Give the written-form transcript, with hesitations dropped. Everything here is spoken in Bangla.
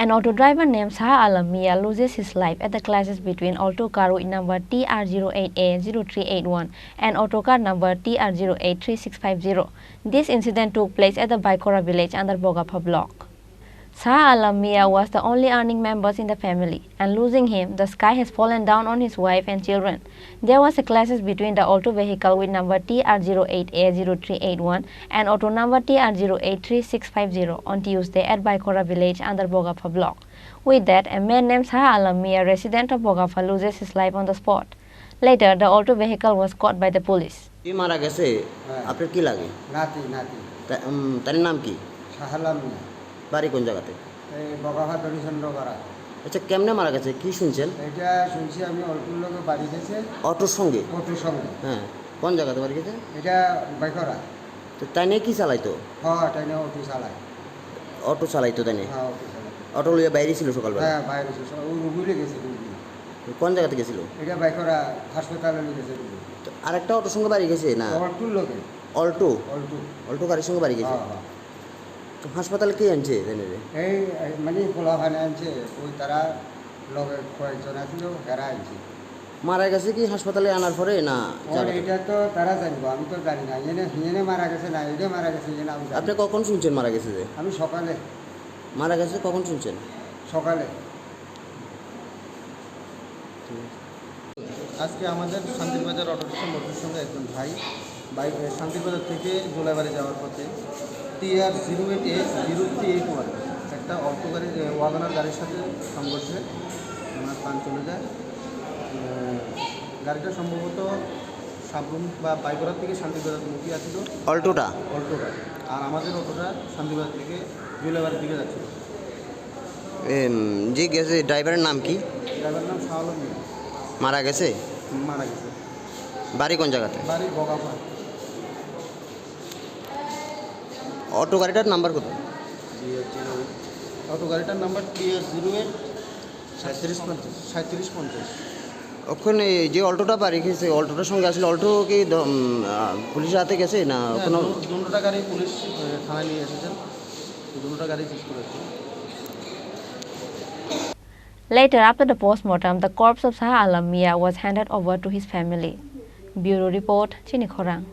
An auto driver named Shah Alam Mia loses his life at the clashes between auto car with number TR08A0381 and auto car number TR083650. This incident took place at the Baikora village under Bogapha block. Shah Alam Mia was the only earning member in the family, and losing him, the sky has fallen down on his wife and children. There was a clashes between the auto vehicle with number TR08A0381 and auto number TR083650 on Tuesday at Baikora village under Bogapha block. With that, a man named Shah Alam Mia, resident of Bogapha, loses his life on the spot. Later, the auto vehicle was caught by the police. মারা গেছে আপনার কি লাগে? নাতি নাতি তার নাম কি? শাহালাম মিয়া, বাড়ি কোন জায়গাতে? এই বগাহা দড়িচন্দ্র করা। আচ্ছা, কেমনে মারা গেছে কি শুনছেন? এটা শুনছি আমি অল্পুর লোকে বাড়ি গেছে অটোর সঙ্গে। অটোর সঙ্গে, হ্যাঁ, কোন জায়গাতে বাড়ি গেছে? এটা বাইকরা। তো তাই নিয়ে কি চালাইতো? হ্যাঁ, তাই নিয়ে অটো চালায়। অটো চালাইতো তাই নিয়ে? হ্যাঁ, অটো চালায়। অটো লিয়ে বাইরে ছিল সকালবেলা? হ্যাঁ, বাইরে ছিল। ও রুগীরে গেছে রুগী। কোন জায়গাতে গেছিল? এটা বাইকরা হাসপাতালে নিয়ে গেছে রুগী। তো আরেকটা অটোর সঙ্গে বাড়ি গেছে না? অল্পুর লোকে। অল্টো? অল্টো। অল্টো গাড়ির সঙ্গে বাড়ি গেছে? হ্যাঁ। তো হাসপাতালে কে আনছে জানেন? এই মানে পোলাভানে আনছে, ওই তারা লোকে কয়েকজন আসলো, হেরা আনছে। মারা গেছে কি হাসপাতালে আনার পরে না? এটা তো তারা জানবো, আমি তো জানি না। এনে মারা গেছে না এটা মারা গেছে এনে আমি। আপনি কখন শুনছেন মারা গেছে? যে আমি সকালে মারা গেছে কখন শুনছেন? সকালে। আজকে আমাদের শান্তিরবাজার অটো স্টেশন মোটরের সঙ্গে একজন ভাই বাইক শান্তিরবাজার থেকে জোলাইবাড়ি যাওয়ার পথে TR08A0381 একটা অটো গাড়ি ওয়াগনার গাড়ির সাথে সংঘর্ষে আমার প্রাণ চলে যায়। গাড়িটা সম্ভবত সাবরুম বা বাইকরার থেকে শান্তিরবাজার মুখী আসছিল অল্টোটা। আর আমাদের অটোটা শান্তিরবাজার থেকে জোলাইবাড়ির দিকে যাচ্ছিল। যে গেছে ড্রাইভারের নাম কি? ড্রাইভারের নাম শাহ আলম মিয়া। মারা গেছে? মারা গেছে। বাড়ি কোন জায়গাতে? বাড়ি বগাফা। অটো গাড়িটার নাম্বার কত? অটো গাড়িটার নাম্বার TR083750। ওখানে যে অল্টোটা বাড়ি গেছে, অল্টোটার সঙ্গে আসলে অল্টো কি পুলিশের হাতে গেছে না? কোনো দুটোটা গাড়ি পুলিশ থানায় নিয়ে এসেছেন, দুটোটা গাড়ি সিজ করেছে। Later, after the postmortem, the corpse of Shah Alam Mia was handed over to his family. Bureau report, Chini Khorang.